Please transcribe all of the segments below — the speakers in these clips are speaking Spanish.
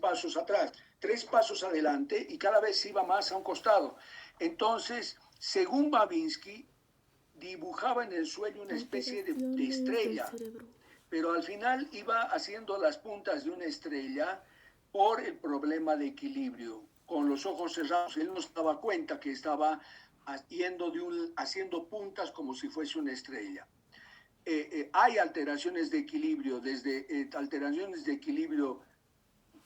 pasos atrás, 3 pasos adelante y cada vez iba más a un costado. Entonces, según Babinski, dibujaba en el sueño una especie de estrella, pero al final iba haciendo las puntas de una estrella por el problema de equilibrio. Con los ojos cerrados, él no se daba cuenta que estaba haciendo puntas como si fuese una estrella. Hay alteraciones de equilibrio, desde alteraciones de equilibrio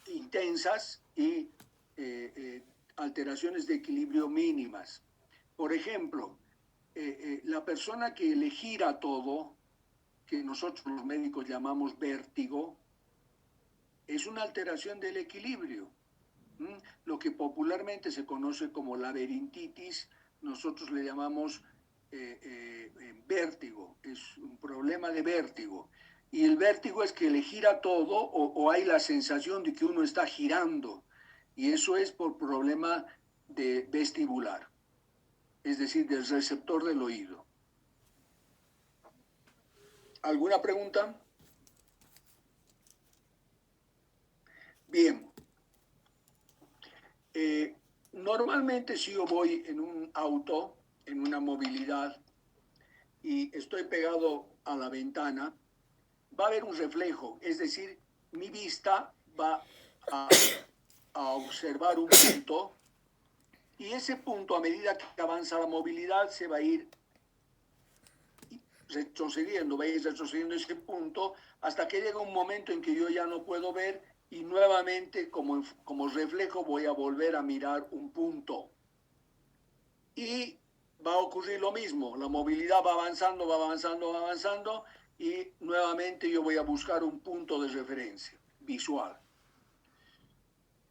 intensas y alteraciones de equilibrio mínimas. Por ejemplo, la persona que le gira todo, que nosotros los médicos llamamos vértigo, es una alteración del equilibrio. Lo que popularmente se conoce como laberintitis, nosotros le llamamos vértigo, es un problema de vértigo. Y el vértigo es que le gira todo o hay la sensación de que uno está girando. Y eso es por problema de vestibular, es decir, del receptor del oído. ¿Alguna pregunta? Bien. Normalmente si yo voy en un auto, en una movilidad, y estoy pegado a la ventana, va a haber un reflejo, es decir, mi vista va a observar un punto y ese punto, a medida que avanza la movilidad, se va a ir retrocediendo ese punto hasta que llega un momento en que yo ya no puedo ver y nuevamente como reflejo voy a volver a mirar un punto. Y va a ocurrir lo mismo, la movilidad va avanzando y nuevamente yo voy a buscar un punto de referencia visual.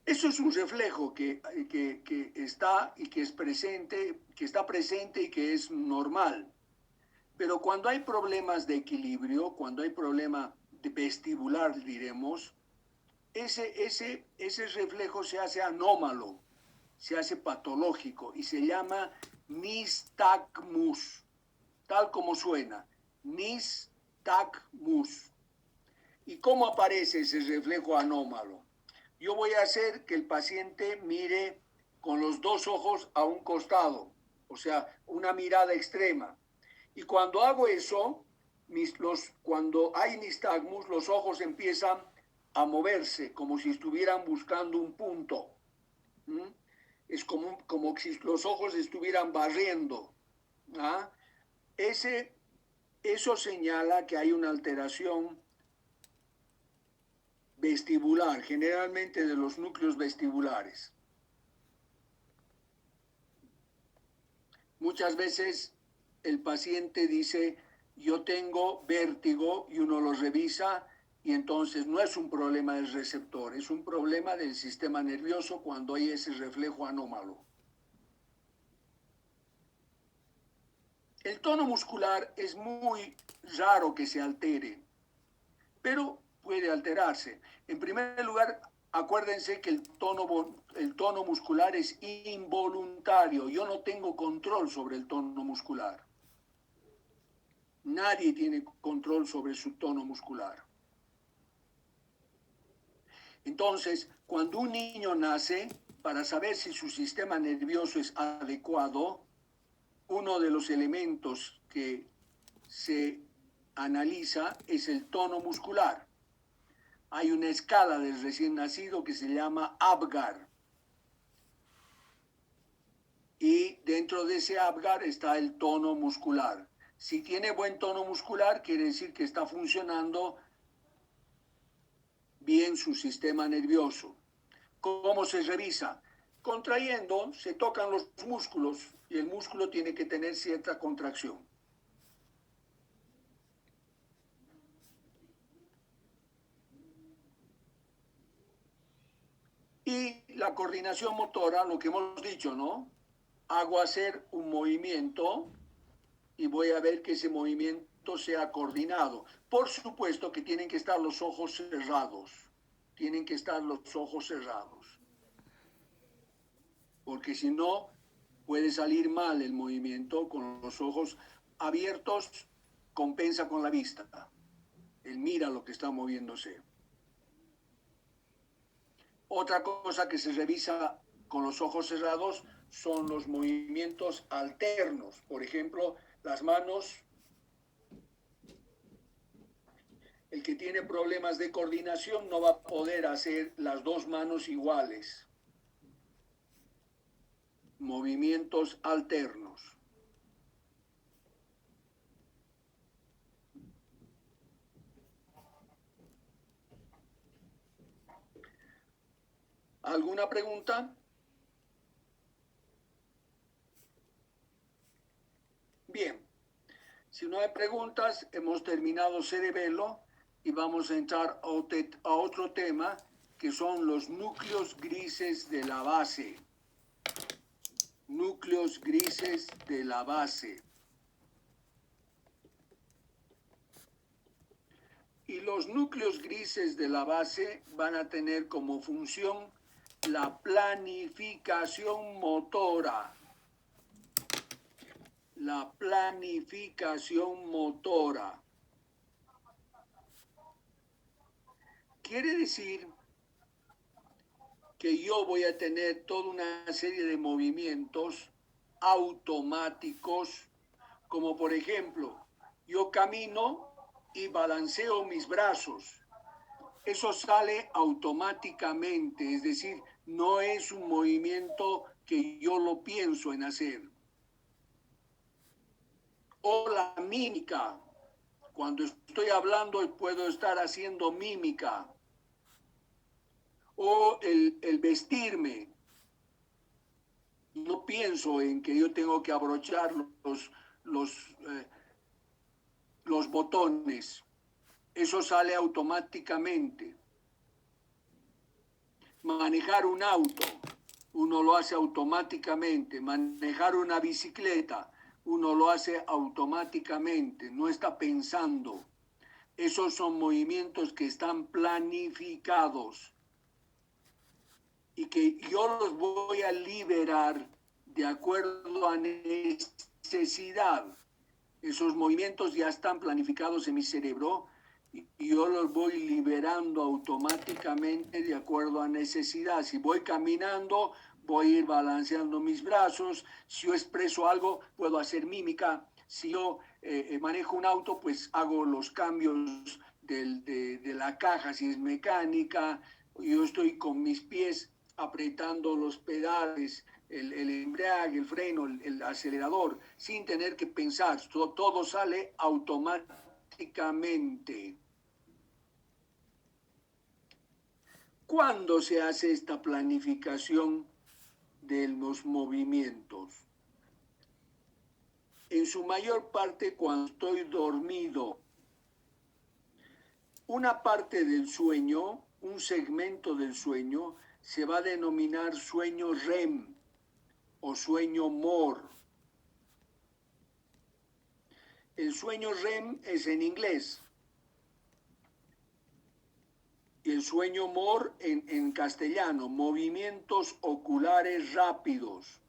Eso es un reflejo que está y que es presente, que está presente y que es normal. Pero cuando hay problemas de equilibrio, cuando hay problema de vestibular, diremos, ese reflejo se hace anómalo, se hace patológico y se llama nistagmus, tal como suena, nistagmus. ¿Y cómo aparece ese reflejo anómalo? Yo voy a hacer que el paciente mire con los 2 ojos a un costado, o sea, una mirada extrema. Y cuando hago eso, cuando hay nistagmus, los ojos empiezan a moverse como si estuvieran buscando un punto. Es como si los ojos estuvieran barriendo. ¿Ah? Eso señala que hay una alteración vestibular, generalmente de los núcleos vestibulares. Muchas veces el paciente dice, yo tengo vértigo y uno lo revisa y entonces no es un problema del receptor, es un problema del sistema nervioso cuando hay ese reflejo anómalo. El tono muscular es muy raro que se altere, pero puede alterarse. En primer lugar, acuérdense que el tono muscular es involuntario. Yo no tengo control sobre el tono muscular. Nadie tiene control sobre su tono muscular. Entonces, cuando un niño nace, para saber si su sistema nervioso es adecuado, uno de los elementos que se analiza es el tono muscular. Hay una escala del recién nacido que se llama APGAR. Y dentro de ese APGAR está el tono muscular. Si tiene buen tono muscular, quiere decir que está funcionando bien su sistema nervioso. ¿Cómo se revisa? Contrayendo, se tocan los músculos y el músculo tiene que tener cierta contracción. Y la coordinación motora, lo que hemos dicho, ¿no? Hago hacer un movimiento y voy a ver que ese movimiento sea coordinado. Por supuesto que tienen que estar los ojos cerrados. Tienen que estar los ojos cerrados. Porque si no, puede salir mal el movimiento con los ojos abiertos, compensa con la vista. Él mira lo que está moviéndose. Otra cosa que se revisa con los ojos cerrados son los movimientos alternos. Por ejemplo, las manos. El que tiene problemas de coordinación no va a poder hacer las dos manos iguales. Movimientos alternos. ¿Alguna pregunta? Bien, si no hay preguntas, hemos terminado Cerebelo y vamos a entrar a otro tema que son los núcleos grises de la base. Núcleos grises de la base. Y los núcleos grises de la base van a tener como función la planificación motora. La planificación motora. Quiere decir que yo voy a tener toda una serie de movimientos automáticos, como por ejemplo, yo camino y balanceo mis brazos. Eso sale automáticamente, es decir, no es un movimiento que yo lo pienso en hacer. O la mímica. Cuando estoy hablando puedo estar haciendo mímica. O el vestirme. No pienso en que yo tengo que abrochar los botones. Eso sale automáticamente. Manejar un auto, uno lo hace automáticamente. Manejar una bicicleta, uno lo hace automáticamente. No está pensando. Esos son movimientos que están planificados y que yo los voy a liberar de acuerdo a necesidad. Esos movimientos ya están planificados en mi cerebro y yo los voy liberando automáticamente de acuerdo a necesidad. Si voy caminando, voy a ir balanceando mis brazos. Si yo expreso algo, puedo hacer mímica. Si yo manejo un auto, pues hago los cambios de la caja, si es mecánica. Yo estoy con mis pies apretando los pedales, el embrague, el freno, el acelerador, sin tener que pensar. Todo sale automáticamente. ¿Cuándo se hace esta planificación de los movimientos? En su mayor parte cuando estoy dormido. Una parte del sueño, un segmento del sueño, se va a denominar sueño REM o sueño MOR. El sueño REM es en inglés y el sueño MOR en castellano, movimientos oculares rápidos.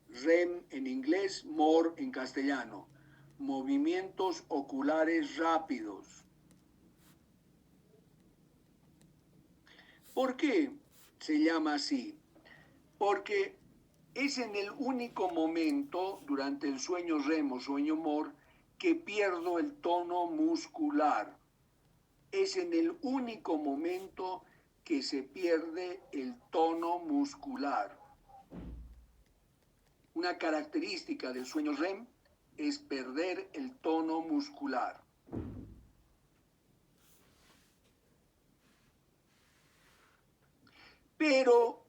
REM en inglés, MOR en castellano, movimientos oculares rápidos. ¿Por qué se llama así? Porque es en el único momento durante el sueño REM o sueño MOR que pierdo el tono muscular. Es en el único momento que se pierde el tono muscular. Una característica del sueño REM es perder el tono muscular. Pero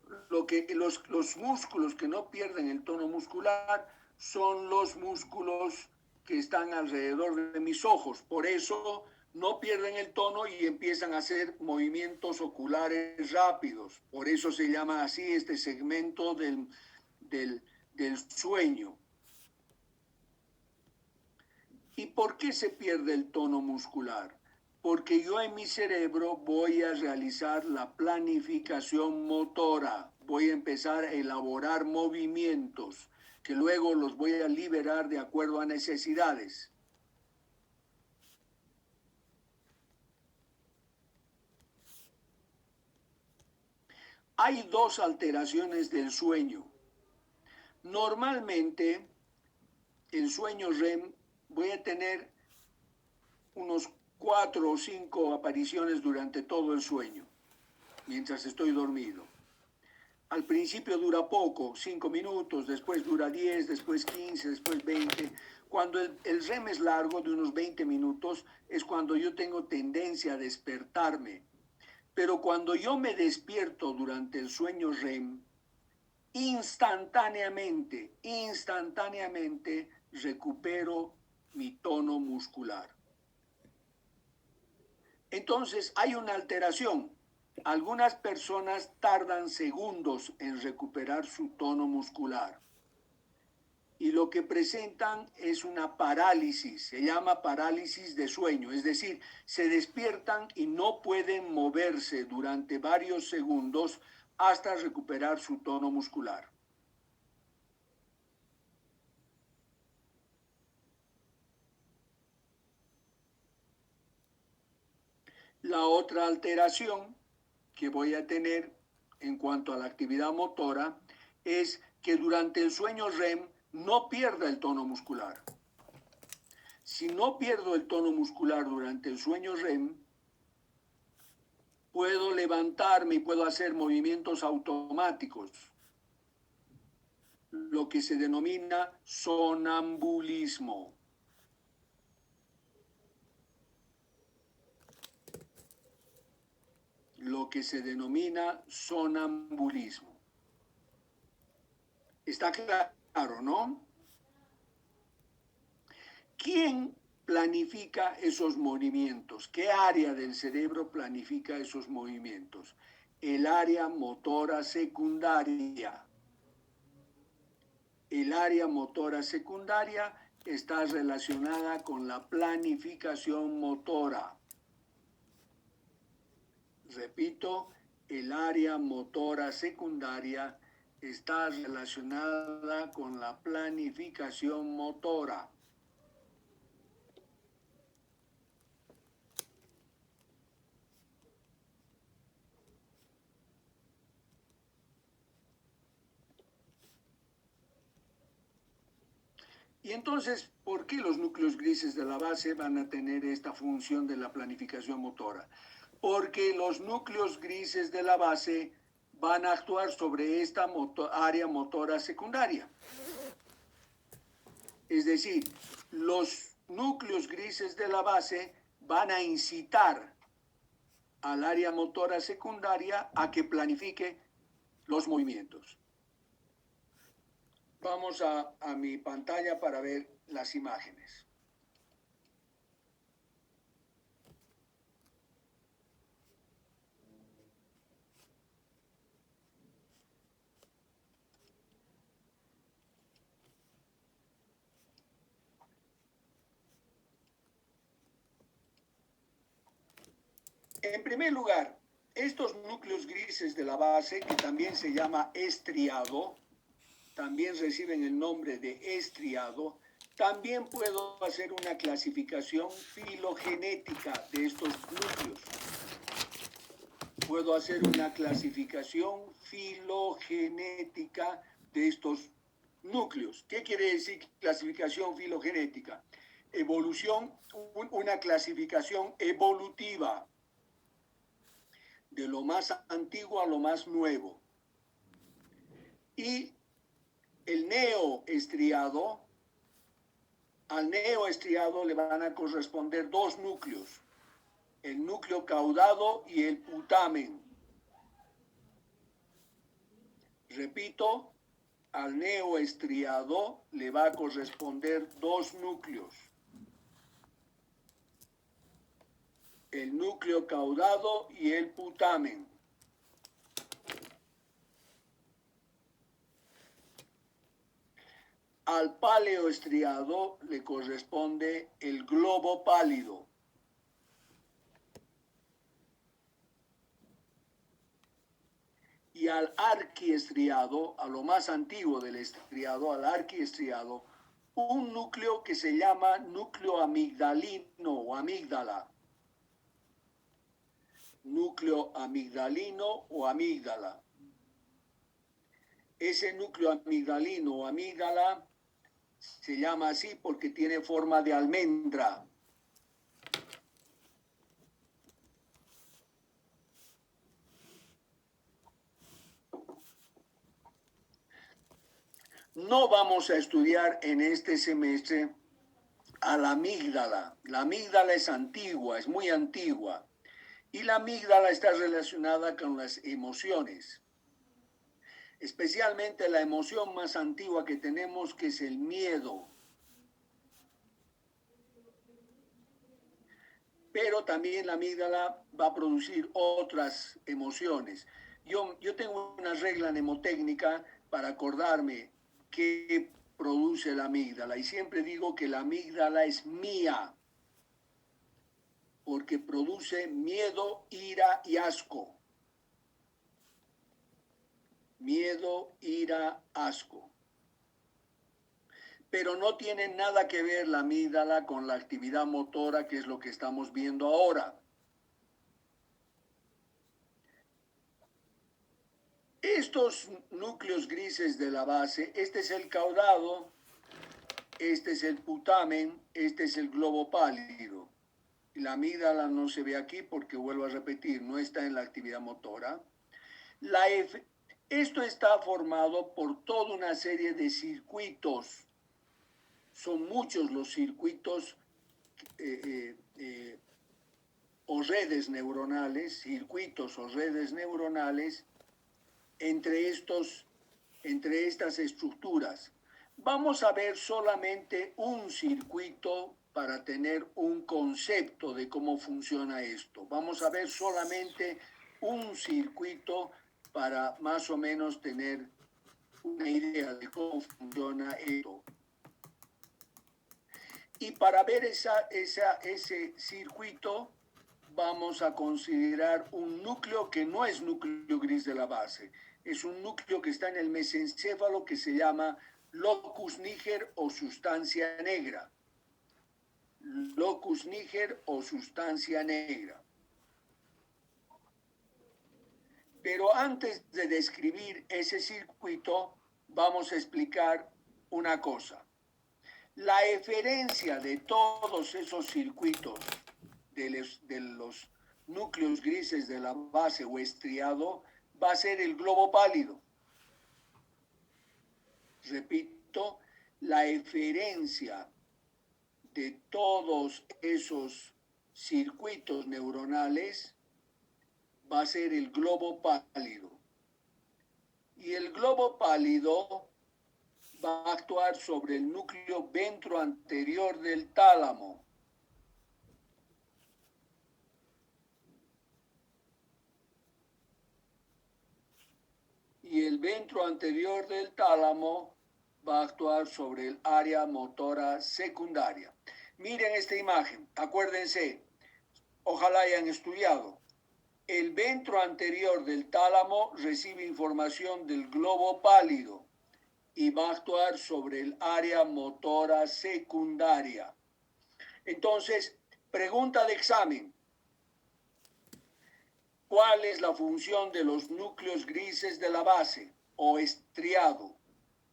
los músculos que no pierden el tono muscular son los músculos que están alrededor de mis ojos. Por eso no pierden el tono y empiezan a hacer movimientos oculares rápidos. Por eso se llama así este segmento del sueño. ¿Y por qué se pierde el tono muscular? Porque yo en mi cerebro voy a realizar la planificación motora, voy a empezar a elaborar movimientos que luego los voy a liberar de acuerdo a necesidades. Hay dos alteraciones del sueño. Normalmente, el sueño REM voy a tener unos 4 o 5 apariciones durante todo el sueño, mientras estoy dormido. Al principio dura poco, 5 minutos, después dura 10, después 15, después 20. Cuando el REM es largo, de unos 20 minutos, es cuando yo tengo tendencia a despertarme. Pero cuando yo me despierto durante el sueño REM, instantáneamente recupero mi tono muscular. Entonces hay una alteración. Algunas personas tardan segundos en recuperar su tono muscular y lo que presentan es una parálisis, se llama parálisis de sueño, es decir, se despiertan y no pueden moverse durante varios segundos hasta recuperar su tono muscular. La otra alteración que voy a tener en cuanto a la actividad motora es que durante el sueño REM no pierda el tono muscular. Si no pierdo el tono muscular durante el sueño REM, puedo levantarme y puedo hacer movimientos automáticos, lo que se denomina sonambulismo. Lo que se denomina sonambulismo. Está claro, ¿no? ¿Quién planifica esos movimientos? ¿Qué área del cerebro planifica esos movimientos? El área motora secundaria. El área motora secundaria está relacionada con la planificación motora. Repito, el área motora secundaria está relacionada con la planificación motora. Y entonces, ¿por qué los núcleos grises de la base van a tener esta función de la planificación motora? Porque los núcleos grises de la base van a actuar sobre esta área motora secundaria. Es decir, los núcleos grises de la base van a incitar al área motora secundaria a que planifique los movimientos. Vamos a mi pantalla para ver las imágenes. En primer lugar, estos núcleos grises de la base, que también se llama estriado, también reciben el nombre de estriado, también puedo hacer una clasificación filogenética de estos núcleos. Puedo hacer una clasificación filogenética de estos núcleos. ¿Qué quiere decir clasificación filogenética? Evolución, una clasificación evolutiva, de lo más antiguo a lo más nuevo. Y el neoestriado, al neoestriado le van a corresponder dos núcleos, el núcleo caudado y el putamen. Repito, al neoestriado le va a corresponder dos núcleos, el núcleo caudado y el putamen. Al paleoestriado le corresponde el globo pálido. Y al arquiestriado, a lo más antiguo del estriado, al arquiestriado, un núcleo que se llama núcleo amigdalino o amígdala. Núcleo amigdalino o amígdala. Ese núcleo amigdalino o amígdala se llama así porque tiene forma de almendra. No vamos a estudiar en este semestre a la amígdala. La amígdala es antigua, es muy antigua. Y la amígdala está relacionada con las emociones. Especialmente la emoción más antigua que tenemos, que es el miedo. Pero también la amígdala va a producir otras emociones. Yo tengo una regla mnemotécnica para acordarme qué produce la amígdala. Y siempre digo que la amígdala es mía, porque produce miedo, ira y asco. Miedo, ira, asco. Pero no tiene nada que ver la amígdala con la actividad motora, que es lo que estamos viendo ahora. Estos núcleos grises de la base, este es el caudado, este es el putamen, este es el globo pálido. La amígdala no se ve aquí porque, vuelvo a repetir, no está en la actividad motora. Esto está formado por toda una serie de circuitos. Son muchos los circuitos o redes neuronales, circuitos o redes neuronales entre estas estructuras. Vamos a ver solamente un circuito para tener un concepto de cómo funciona esto. Vamos a ver solamente un circuito para más o menos tener una idea de cómo funciona esto. Y para ver ese circuito vamos a considerar un núcleo que no es núcleo gris de la base. Es un núcleo que está en el mesencéfalo que se llama locus niger o sustancia negra. Locus niger o sustancia negra. Pero antes de describir ese circuito, vamos a explicar una cosa. La eferencia de todos esos circuitos de los núcleos grises de la base o estriado va a ser el globo pálido. Repito, la eferencia de todos esos circuitos neuronales va a ser el globo pálido. Y el globo pálido va a actuar sobre el núcleo ventroanterior del tálamo. Y el ventroanterior del tálamo va a actuar sobre el área motora secundaria. Miren esta imagen, acuérdense, ojalá hayan estudiado. El ventroanterior del tálamo recibe información del globo pálido y va a actuar sobre el área motora secundaria. Entonces, pregunta de examen. ¿Cuál es la función de los núcleos grises de la base o estriado?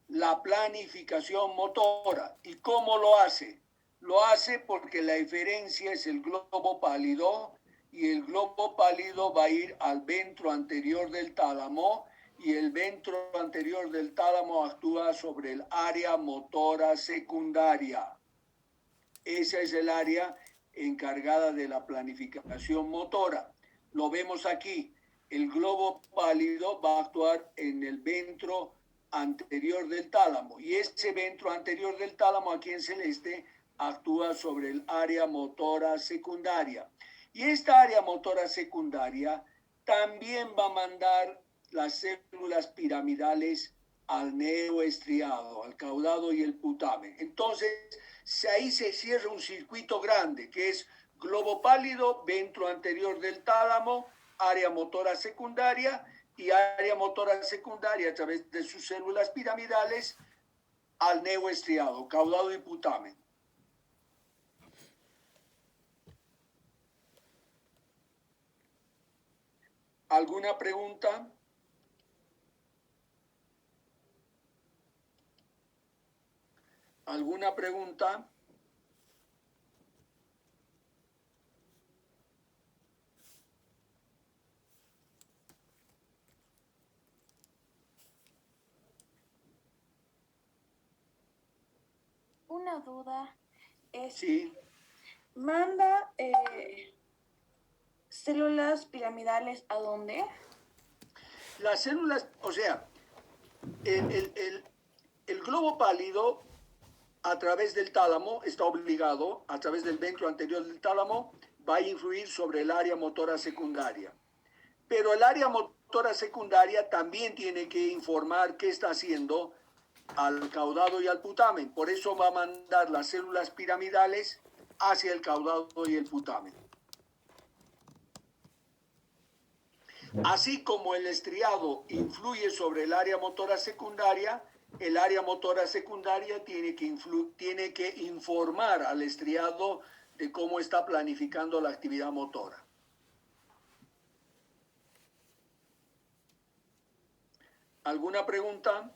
La planificación motora. ¿Y cómo lo hace? Lo hace porque la eferencia es el globo pálido y el globo pálido va a ir al ventro anterior del tálamo y el ventro anterior del tálamo actúa sobre el área motora secundaria. Esa es el área encargada de la planificación motora. Lo vemos aquí. El globo pálido va a actuar en el ventro anterior del tálamo y ese ventro anterior del tálamo aquí en celeste actúa sobre el área motora secundaria. Y esta área motora secundaria también va a mandar las células piramidales al neoestriado, al caudado y el putamen. Entonces, ahí se cierra un circuito grande que es globo pálido, ventro anterior del tálamo, área motora secundaria y área motora secundaria a través de sus células piramidales al neoestriado, caudado y putamen. ¿Alguna pregunta? ¿Alguna pregunta? Una duda es, Sí. ¿manda células piramidales a dónde? Las células, o sea, el globo pálido a través del tálamo está obligado, a través del ventro anterior del tálamo, va a influir sobre el área motora secundaria. Pero el área motora secundaria también tiene que informar qué está haciendo al caudado y al putamen. Por eso va a mandar las células piramidales hacia el caudado y el putamen. Así como el estriado influye sobre el área motora secundaria, el área motora secundaria tiene que informar al estriado de cómo está planificando la actividad motora. ¿Alguna pregunta?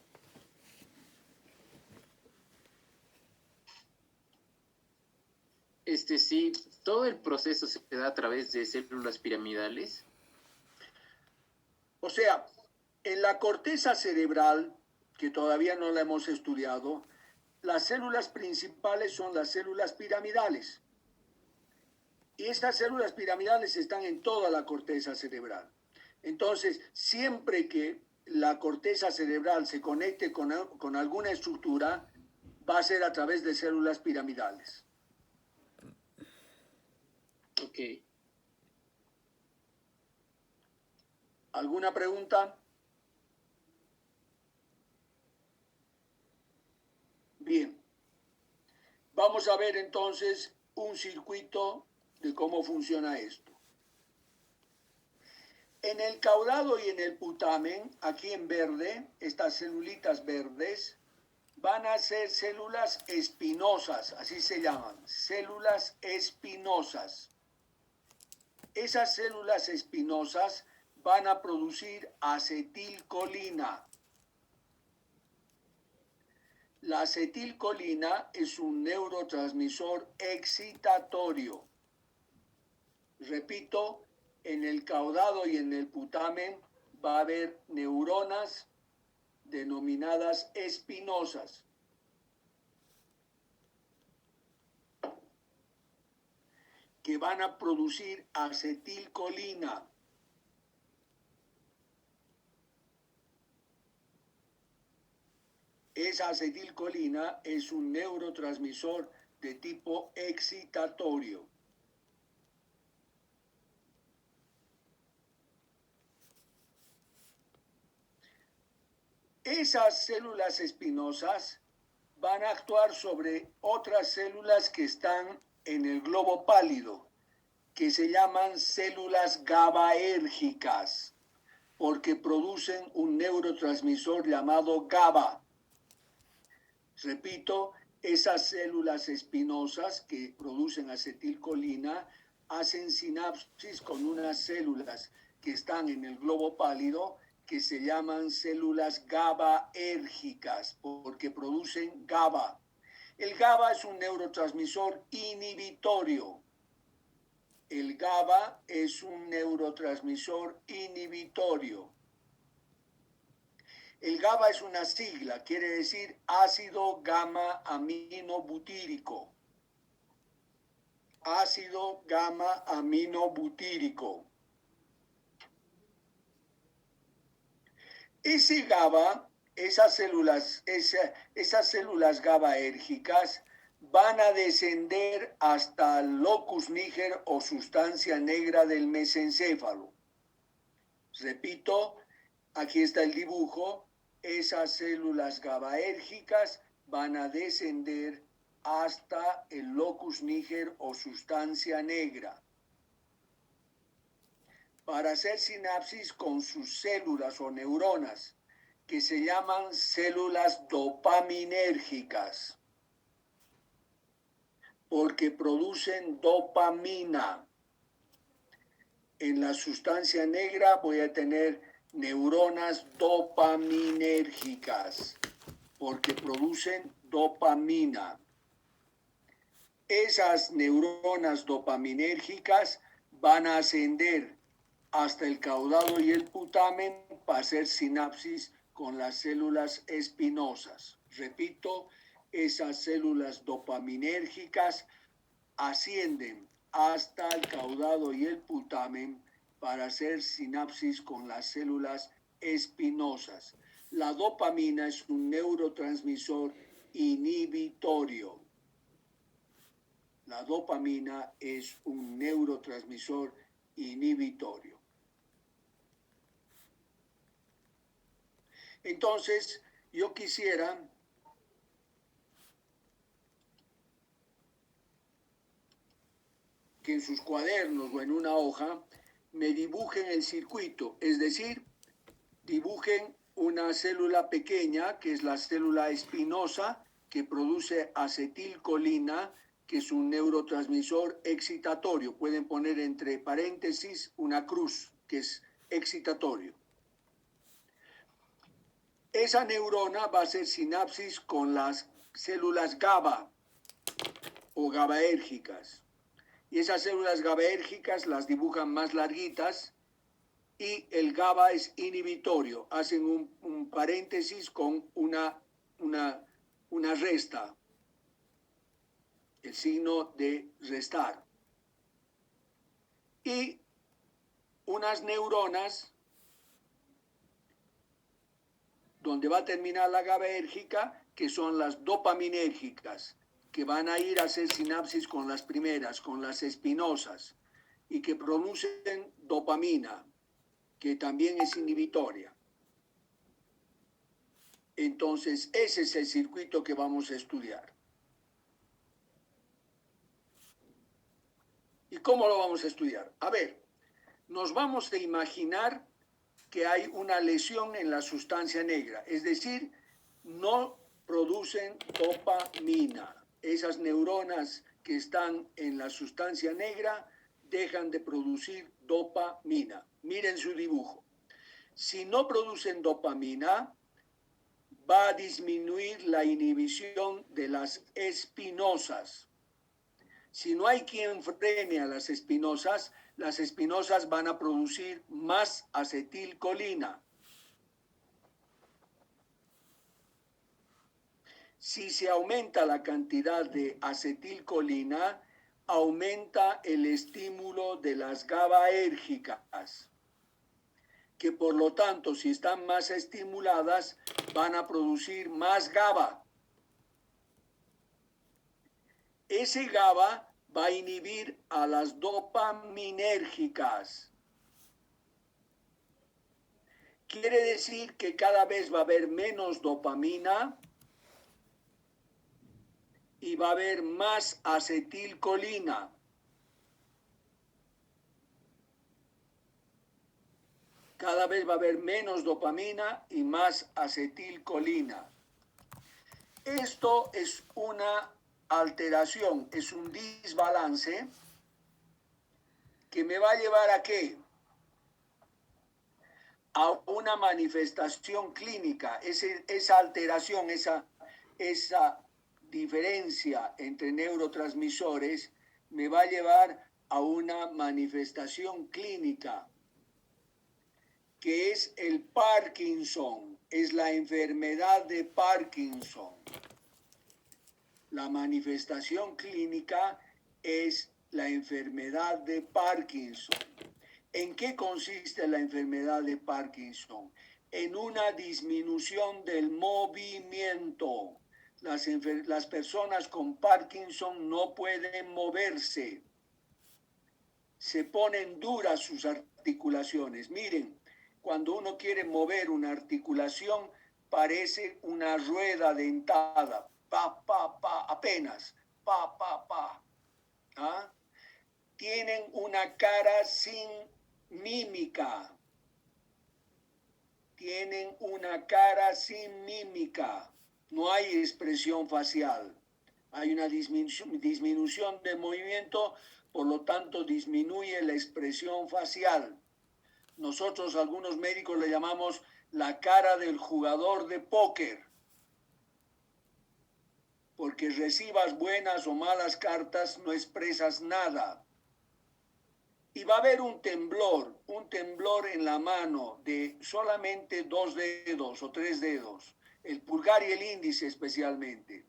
Sí, todo el proceso se da a través de células piramidales. O sea, en la corteza cerebral, que todavía no la hemos estudiado, las células principales son las células piramidales. Y estas células piramidales están en toda la corteza cerebral. Entonces, siempre que la corteza cerebral se conecte con alguna estructura, va a ser a través de células piramidales. Ok. ¿Alguna pregunta? Bien. Vamos a ver entonces un circuito de cómo funciona esto. En el caudado y en el putamen, aquí en verde, estas celulitas verdes, van a ser células espinosas, así se llaman, células espinosas. Esas células espinosas van a producir acetilcolina. La acetilcolina es un neurotransmisor excitatorio. Repito, en el caudado y en el putamen va a haber neuronas denominadas espinosas. Que van a producir acetilcolina. Esa acetilcolina es un neurotransmisor de tipo excitatorio. Esas células espinosas van a actuar sobre otras células que están en el globo pálido, que se llaman células GABAérgicas, porque producen un neurotransmisor llamado GABA. Repito, esas células espinosas que producen acetilcolina hacen sinapsis con unas células que están en el globo pálido que se llaman células GABAérgicas porque producen GABA. El GABA es un neurotransmisor inhibitorio. El GABA es un neurotransmisor inhibitorio. El GABA es una sigla, quiere decir ácido gamma aminobutírico. Ácido gamma aminobutírico. Ese GABA, esas células GABAérgicas van a descender hasta el locus níger o sustancia negra del mesencéfalo. Repito, aquí está el dibujo. Esas células GABAérgicas van a descender hasta el locus níger o sustancia negra para hacer sinapsis con sus células o neuronas, que se llaman células dopaminérgicas, porque producen dopamina. En la sustancia negra voy a tener neuronas dopaminérgicas, porque producen dopamina. Esas neuronas dopaminérgicas van a ascender hasta el caudado y el putamen para hacer sinapsis con las células espinosas. Repito, esas células dopaminérgicas ascienden hasta el caudado y el putamen para hacer sinapsis con las células espinosas. La dopamina es un neurotransmisor inhibitorio. La dopamina es un neurotransmisor inhibitorio. Entonces, yo quisiera que en sus cuadernos o en una hoja me dibujen el circuito, es decir, dibujen una célula pequeña, que es la célula espinosa, que produce acetilcolina, que es un neurotransmisor excitatorio. Pueden poner entre paréntesis una cruz, que es excitatorio. Esa neurona va a hacer sinapsis con las células GABA o GABAérgicas. Y esas células GABAérgicas las dibujan más larguitas y el GABA es inhibitorio. Hacen un paréntesis con una resta, el signo de restar. Y unas neuronas donde va a terminar la GABAérgica, que son las dopaminérgicas, que van a ir a hacer sinapsis con las primeras, con las espinosas, y que producen dopamina, que también es inhibitoria. Entonces, ese es el circuito que vamos a estudiar. ¿Y cómo lo vamos a estudiar? A ver, nos vamos a imaginar que hay una lesión en la sustancia negra, es decir, no producen dopamina. Esas neuronas que están en la sustancia negra dejan de producir dopamina. Miren su dibujo. Si no producen dopamina, va a disminuir la inhibición de las espinosas. Si no hay quien frene a las espinosas van a producir más acetilcolina. Si se aumenta la cantidad de acetilcolina, aumenta el estímulo de las GABAérgicas, que por lo tanto, si están más estimuladas, van a producir más GABA. Ese GABA va a inhibir a las dopaminérgicas. Quiere decir que cada vez va a haber menos dopamina y va a haber más acetilcolina. Cada vez va a haber menos dopamina y más acetilcolina. Esto es una alteración, es un desbalance que me va a llevar ¿a qué? A una manifestación clínica. Esa alteración, esa diferencia entre neurotransmisores me va a llevar a una manifestación clínica, que es el Parkinson, es la enfermedad de Parkinson. La manifestación clínica es la enfermedad de Parkinson. ¿En qué consiste la enfermedad de Parkinson? En una disminución del movimiento. Las personas con Parkinson no pueden moverse. Se ponen duras sus articulaciones. Miren, cuando uno quiere mover una articulación, parece una rueda dentada. Pa, pa, pa, apenas. Pa, pa, pa. ¿Ah? Tienen una cara sin mímica. Tienen una cara sin mímica. No hay expresión facial. Hay una disminución de movimiento, por lo tanto disminuye la expresión facial. Nosotros, algunos médicos, le llamamos la cara del jugador de póker. porque recibas buenas o malas cartas, no expresas nada. Y va a haber un temblor en la mano de solamente 2 dedos o 3 dedos, el pulgar y el índice especialmente.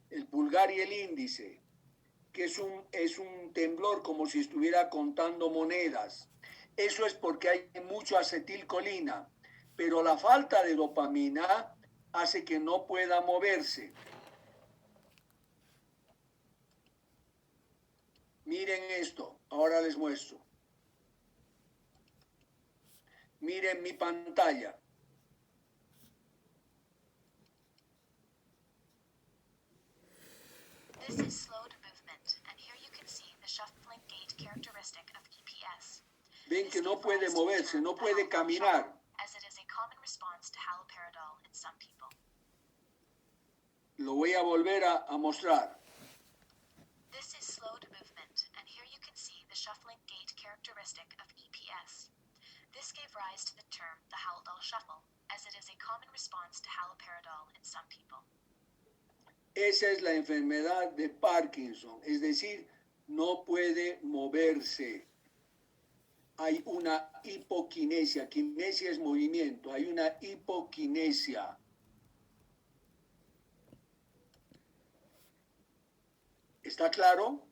El pulgar y el índice, que es un temblor como si estuviera contando monedas. Eso es porque hay mucho acetilcolina, pero la falta de dopamina hace que no pueda moverse. Miren esto, ahora les muestro. Miren mi pantalla. This is slowed movement, and here you can see the shuffling gait characteristic of EPS. Ven que no puede moverse, no puede caminar. As it is a common response to haloperidol in some people. Lo voy a volver a mostrar. This is slowed movement, and here you can see the shuffling gait characteristic of EPS. This gave rise to the term the Haldol shuffle, as it is a common response to haloperidol in some people. Esa es la enfermedad de Parkinson, es decir, no puede moverse. Hay una hipoquinesia, quinesia es movimiento, hay una hipoquinesia. ¿Está claro?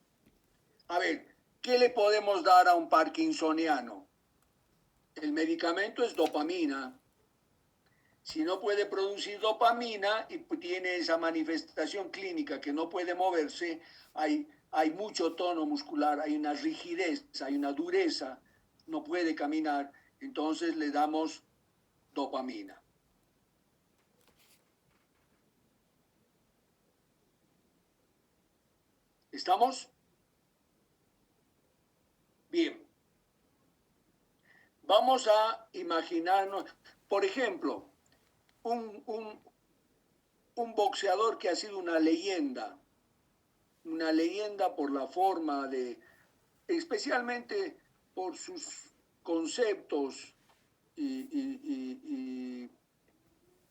A ver, ¿qué le podemos dar a un parkinsoniano? El medicamento es dopamina. Si no puede producir dopamina y tiene esa manifestación clínica que no puede moverse, hay mucho tono muscular, hay una rigidez, hay una dureza, no puede caminar, entonces le damos dopamina. ¿Estamos? Bien. Vamos a imaginarnos, por ejemplo, un boxeador que ha sido una leyenda por la forma de, especialmente por sus conceptos y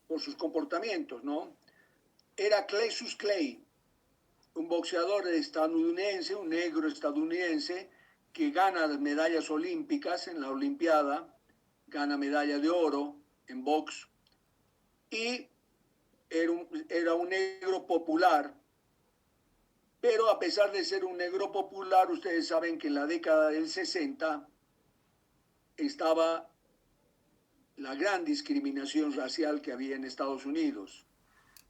por sus comportamientos, ¿no? Era Cassius Clay, un boxeador estadounidense, un negro estadounidense, que gana medallas olímpicas en la Olimpiada, gana medalla de oro en box, y era un negro popular, pero a pesar de ser un negro popular, ustedes saben que en la década del 60 estaba la gran discriminación racial que había en Estados Unidos.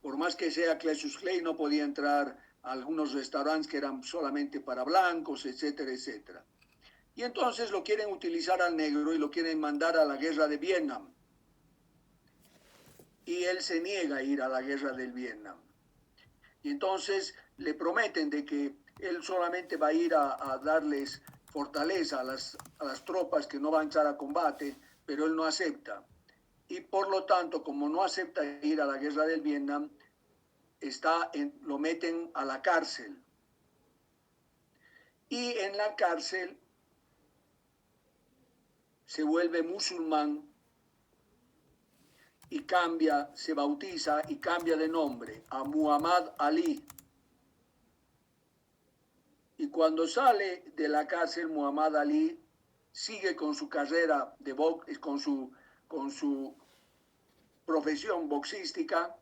Por más que sea Cassius Clay, no podía entrar a algunos restaurantes que eran solamente para blancos, etcétera, etcétera. Y entonces lo quieren utilizar al negro y lo quieren mandar a la guerra de Vietnam. Y él se niega a ir a la guerra del Vietnam. Y entonces le prometen de que él solamente va a ir a darles fortaleza a las tropas que no van a echar a combate, pero él no acepta. Y por lo tanto, como no acepta ir a la guerra del Vietnam, lo meten a la cárcel. Y en la cárcel se vuelve musulmán y se bautiza y cambia de nombre a Muhammad Ali. Y cuando sale de la cárcel, Muhammad Ali sigue con su carrera de box, con su profesión boxística,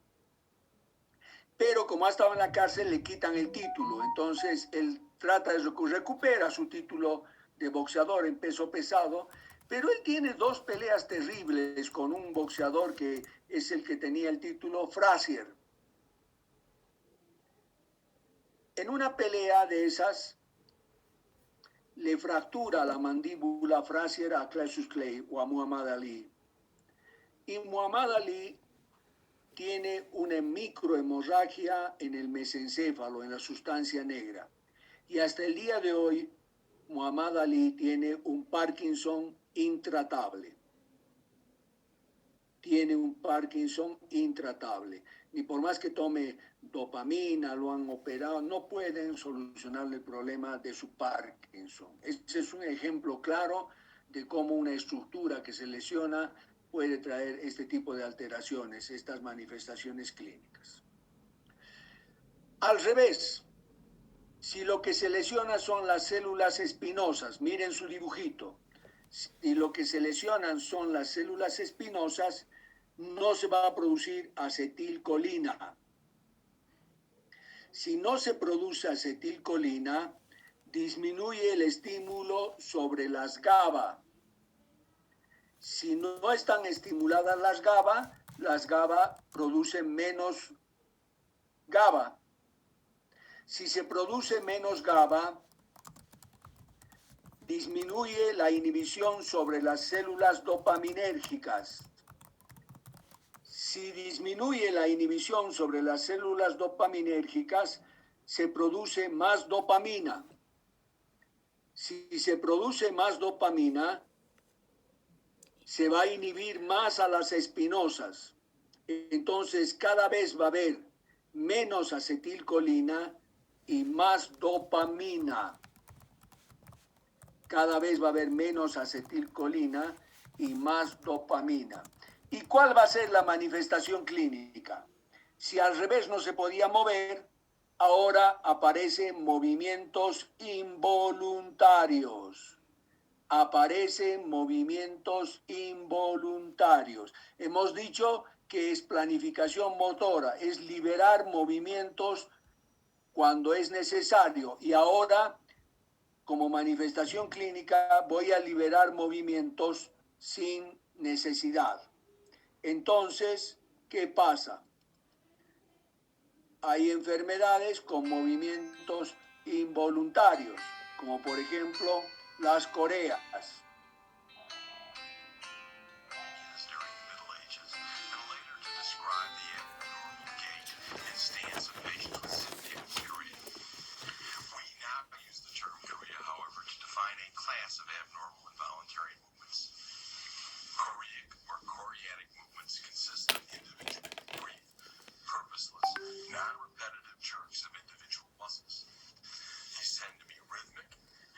pero como ha estado en la cárcel le quitan el título. Entonces él trata de recupera su título de boxeador en peso pesado, pero él tiene 2 peleas terribles con un boxeador que es el que tenía el título, Frazier. En una pelea de esas le fractura la mandíbula Frazier a Cassius Clay o a Muhammad Ali. Y Muhammad Ali tiene una microhemorragia en el mesencéfalo, en la sustancia negra. Y hasta el día de hoy, Muhammad Ali tiene un Parkinson intratable. Tiene un Parkinson intratable. Ni por más que tome dopamina, lo han operado, no pueden solucionar el problema de su Parkinson. Ese es un ejemplo claro de cómo una estructura que se lesiona puede traer este tipo de alteraciones, estas manifestaciones clínicas. Al revés, si lo que se lesiona son las células espinosas, miren su dibujito, si lo que se lesionan son las células espinosas, no se va a producir acetilcolina. Si no se produce acetilcolina, disminuye el estímulo sobre las GABA. Si no están estimuladas las GABA producen menos GABA. Si se produce menos GABA, disminuye la inhibición sobre las células dopaminérgicas. Si disminuye la inhibición sobre las células dopaminérgicas, se produce más dopamina. Si se produce más dopamina, se va a inhibir más a las espinosas. Entonces, cada vez va a haber menos acetilcolina y más dopamina. Cada vez va a haber menos acetilcolina y más dopamina. ¿Y cuál va a ser la manifestación clínica? Si al revés no se podía mover, ahora aparecen movimientos involuntarios. Aparecen movimientos involuntarios. Hemos dicho que es planificación motora, es liberar movimientos cuando es necesario. Y ahora, como manifestación clínica, voy a liberar movimientos sin necesidad. Entonces, ¿qué pasa? Hay enfermedades con movimientos involuntarios, como por ejemplo las coreas. Choreatic or choreatic movements consist of